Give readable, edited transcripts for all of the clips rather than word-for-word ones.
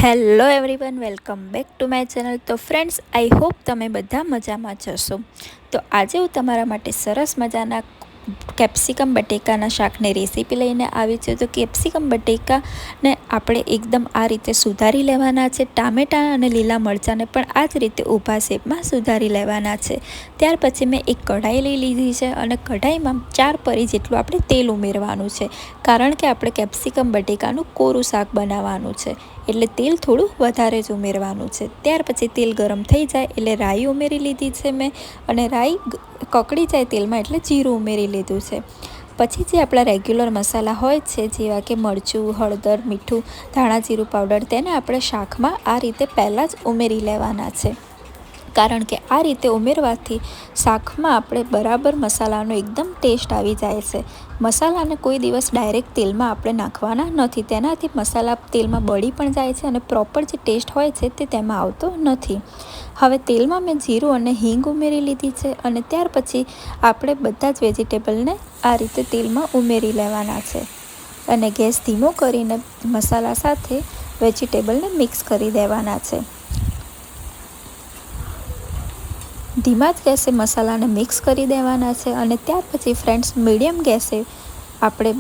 Hello everyone, welcome back to my channel. તો friends, I hope તમે બધા મજામાં જ હશો। તો આજે હું તમારા માટે સરસ મજાના કેપ્સિકમ બટેકાના શાકની રેસીપી લઈને આવી છું। તો કેપ્સિકમ બટેકાને આપણે એકદમ આ રીતે સુધારી લેવાના છે। ટામેટાં અને લીલા મરચાંને પણ આ જ રીતે ઊભા શેપમાં સુધારી લેવાના છે। ત્યાર પછી મેં એક કઢાઈ લઈ લીધી છે અને કઢાઈમાં 4 પરી જેટલું આપણે તેલ ઉમેરવાનું છે, કારણ કે આપણે કેપ્સિકમ બટેકાનું કોરું શાક બનાવવાનું છે, એટલે તેલ થોડું વધારે જ ઉમેરવાનું છે। ત્યાર પછી તેલ ગરમ થઈ જાય એટલે રાઈ ઉમેરી લીધી છે મેં, અને રાઈ કકડી જાય તેલમાં એટલે જીરું ઉમેરી લીધું છે। પછી જે આપણા રેગ્યુલર મસાલા હોય છે, જેવા કે મરચું, હળદર, મીઠું, ધાણા જીરું પાવડર, તેને આપણે શાકમાં આ રીતે પહેલાં જ ઉમેરી લેવાના છે, કારણ કે આ રીતે ઉમેરવાથી શાકમાં આપણે બરાબર મસાલાનો એકદમ ટેસ્ટ આવી જાય છે। મસાલાને કોઈ દિવસ ડાયરેક્ટ તેલમાં આપણે નાખવાના નથી, તેનાથી મસાલા તેલમાં બળી પણ જાય છે અને પ્રોપર જે ટેસ્ટ હોય છે તે તેમાં આવતો નથી। હવે તેલમાં મેં જીરું અને હિંગ ઉમેરી લીધી છે, અને ત્યાર પછી આપણે બધા જ વેજીટેબલને આ રીતે તેલમાં ઉમેરી લેવાના છે, અને ગેસ ધીમો કરીને મસાલા સાથે વેજીટેબલને મિક્સ કરી દેવાના છે। ધીમા જ ગેસે મસાલાને મિક્સ કરી દેવાના છે, અને ત્યાર પછી ફ્રેન્ડ્સ મીડિયમ ગેસે આપણે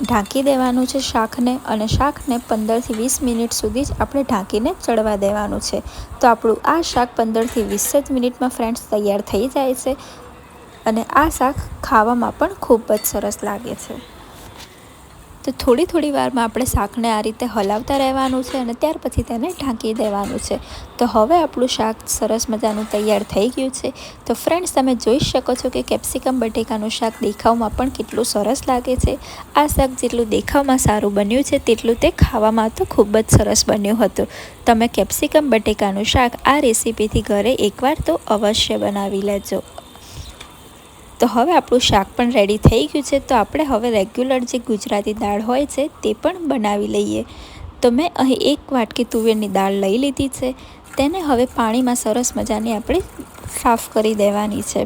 ઢાંકી દેવાનું છે શાકને, અને શાકને 15 થી 20 મિનિટ સુધી જ આપણે ઢાંકીને ચડવા દેવાનું છે। તો આપણું આ શાક 15 થી 20 જ મિનિટમાં ફ્રેન્ડ્સ તૈયાર થઈ જાય છે, અને આ શાક ખાવામાં પણ ખૂબ જ સરસ લાગે છે। તો થોડી વારમાં આપણે શાકને આ રીતે હલાવતા રહેવાનું છે, અને ત્યાર પછી તેને ઢાંકી દેવાનું છે। તો હવે આપણું શાક સરસ મજાનું તૈયાર થઈ ગયું છે। તો ફ્રેન્ડ્સ, તમે જોઈ શકો છો કે કેપ્સિકમ બટેકાનું શાક દેખાવમાં પણ કેટલું સરસ લાગે છે। આ શાક જેટલું દેખાવમાં સારું બન્યું છે, તેટલું તે ખાવામાં તો ખૂબ જ સરસ બન્યું હતું। તમે કેપ્સિકમ બટેકાનું શાક આ રેસીપીથી ઘરે એકવાર તો અવશ્ય બનાવી લેજો। તો હવે આપણું શાક પણ રેડી થઈ ગયું છે। તો આપણે હવે રેગ્યુલર જે ગુજરાતી દાળ હોય છે તે પણ બનાવી લઈએ। તો મેં અહીં 1 વાટકી તુવેરની દાળ લઈ લીધી છે, તેને હવે પાણીમાં સરસ મજાની આપણે સાફ કરી દેવાની છે।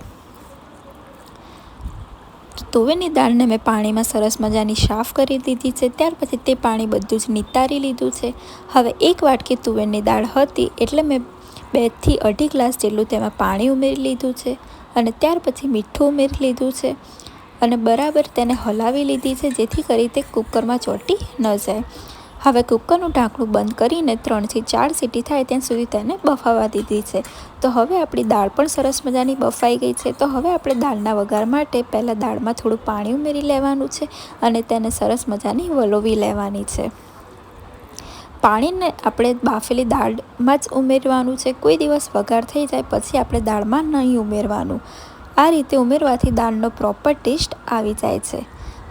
તુવેરની દાળને મેં પાણીમાં સરસ મજાની સાફ કરી દીધી છે, ત્યાર પછી તે પાણી બધું જ નિતારી લીધું છે। હવે 1 વાટકી તુવેરની દાળ હતી એટલે મેં 2 થી 2.5 ગ્લાસ જેટલું તેમાં પાણી ઉમેરી લીધું છે, અને ત્યાર પછી મીઠું ઉમેરી લીધું છે, અને બરાબર તેને હલાવી લીધી છે, જેથી કરી તે કુકરમાં ચોંટી ન જાય। હવે કુકરનું ઢાંકણું બંધ કરીને 3 થી 4 સીટી થાય ત્યાં સુધી તેને બફાવા દીધી છે। તો હવે આપણી દાળ પણ સરસ મજાની બફાઈ ગઈ છે। તો હવે આપણે દાળના વઘાર માટે પહેલાં દાળમાં થોડું પાણી ઉમેરી લેવાનું છે, અને તેને સરસ મજાની વલોવી લેવાની છે। પાણીને આપણે બાફેલી દાળમાં જ ઉમેરવાનું છે, કોઈ દિવસ વઘાર થઈ જાય પછી આપણે દાળમાં નહીં ઉમેરવાનું। આ રીતે ઉમેરવાથી દાળનો પ્રોપર ટેસ્ટ આવી જાય છે।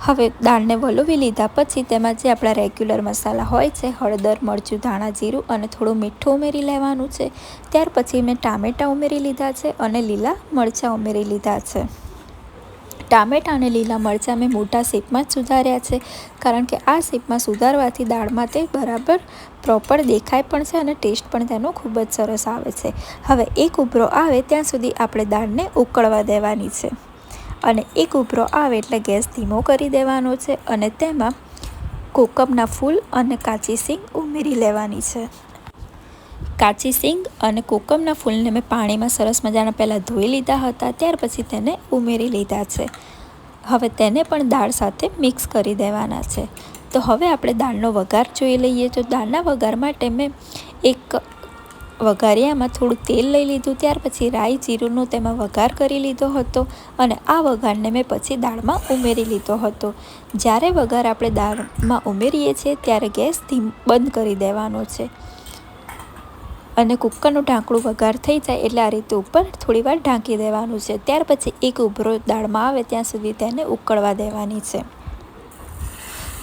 હવે દાળને વલોવી લીધા પછી તેમાં જે આપણા રેગ્યુલર મસાલા હોય છે, હળદર, મરચું, ધાણા જીરું અને થોડું મીઠું ઉમેરી લેવાનું છે। ત્યાર પછી મેં ટામેટાં ઉમેરી લીધા છે, અને લીલા મરચાં ઉમેરી લીધા છે। ટામેટાં અને લીલા મરચાં મેં મોટા શેપમાં જ સુધાર્યા છે, કારણ કે આ શેપમાં સુધારવાથી દાળમાં તે બરાબર પ્રોપર દેખાય પણ છે, અને ટેસ્ટ પણ તેનો ખૂબ જ સરસ આવે છે। હવે એક ઉભરો આવે ત્યાં સુધી આપણે દાળને ઉકળવા દેવાની છે, અને એક ઉભરો આવે એટલે ગેસ ધીમો કરી દેવાનો છે, અને તેમાં કોકમના ફૂલ અને કાચી સિંગ ઉમેરી લેવાની છે। કાચી સિંગ અને કોકમના ફૂલને મેં પાણીમાં સરસ મજાના પહેલાં ધોઈ લીધા હતા, ત્યાર પછી તેને ઉમેરી લીધા છે। હવે તેને પણ દાળ સાથે મિક્સ કરી દેવાના છે। તો હવે આપણે દાળનો વઘાર જોઈ લઈએ। તો દાળના વઘાર માટે મેં એક વઘારિયામાં થોડું તેલ લઈ લીધું, ત્યાર પછી રાઈ જીરુંનો તેમાં વઘાર કરી લીધો હતો, અને આ વઘારને મેં પછી દાળમાં ઉમેરી લીધો હતો। જ્યારે વઘાર આપણે દાળમાં ઉમેરીએ છીએ ત્યારે ગેસ બંધ કરી દેવાનો છે, અને કુકરનું ઢાંકણું વઘાર થઈ જાય એટલે આ રીતે ઉપર થોડીવાર ઢાંકી દેવાનું છે। ત્યાર પછી એક ઉભરો દાળમાં આવે ત્યાં સુધી તેને ઉકળવા દેવાની છે।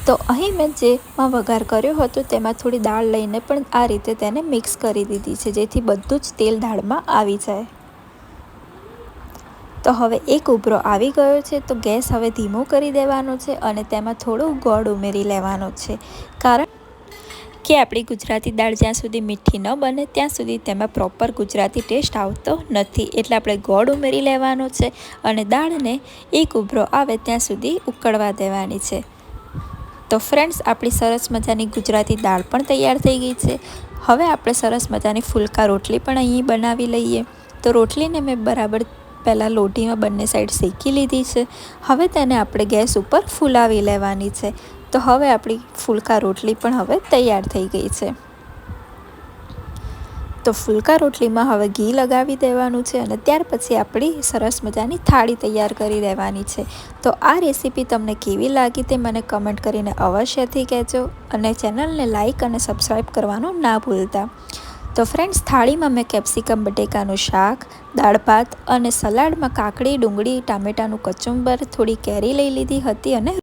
તો અહીં મેં જેમાં વઘાર કર્યો હતો તેમાં થોડી દાળ લઈને પણ આ રીતે તેને મિક્સ કરી દીધી છે, જેથી બધું જ તેલ દાળમાં આવી જાય। તો હવે એક ઉભરો આવી ગયો છે, તો ગેસ હવે ધીમો કરી દેવાનો છે, અને તેમાં થોડો ગોળ ઉમેરી લેવાનો છે, કારણ કે આપણી ગુજરાતી દાળ જ્યાં સુધી મીઠી ન બને ત્યાં સુધી તેમાં પ્રોપર ગુજરાતી ટેસ્ટ આવતો નથી, એટલે આપણે ગોળ ઉમેરી લેવાનો છે, અને દાળને એક ઉભરો આવે ત્યાં સુધી ઉકળવા દેવાની છે। તો ફ્રેન્ડ્સ, આપણી સરસ મજાની ગુજરાતી દાળ પણ તૈયાર થઈ ગઈ છે. હવે આપણે સરસ મજાની ફુલકા રોટલી પણ અહીં બનાવી લઈએ. તો રોટલીને મેં બરાબર પહેલાં લોઢીમાં બંને સાઈડ શેકી લીધી છે. હવે તેને આપણે ગેસ ઉપર ફૂલાવી લેવાની છે. તો હવે આપણી ફુલકા રોટલી પણ હવે તૈયાર થઈ ગઈ છે. તો ફુલકા રોટલીમાં હવે ઘી લગાવી દેવાનું છે અને ત્યાર પછી આપણી સરસ મજાની થાળી તૈયાર કરી દેવાની છે. તો આ રેસીપી તમને કેવી લાગી તે મને કમેન્ટ કરીને અવશ્યથી કહેજો અને ચેનલને લાઇક અને સબસ્ક્રાઈબ કરવાનું ના ભૂલતા. તો ફ્રેન્ડ્સ, થાળીમાં મેં કેપ્સિકમ બટેકાનું શાક, દાળ ભાત અને સલાડમાં કાકડી, ડુંગળી, ટામેટાનું કચુંબર, થોડી કેરી લઈ લીધી હતી અને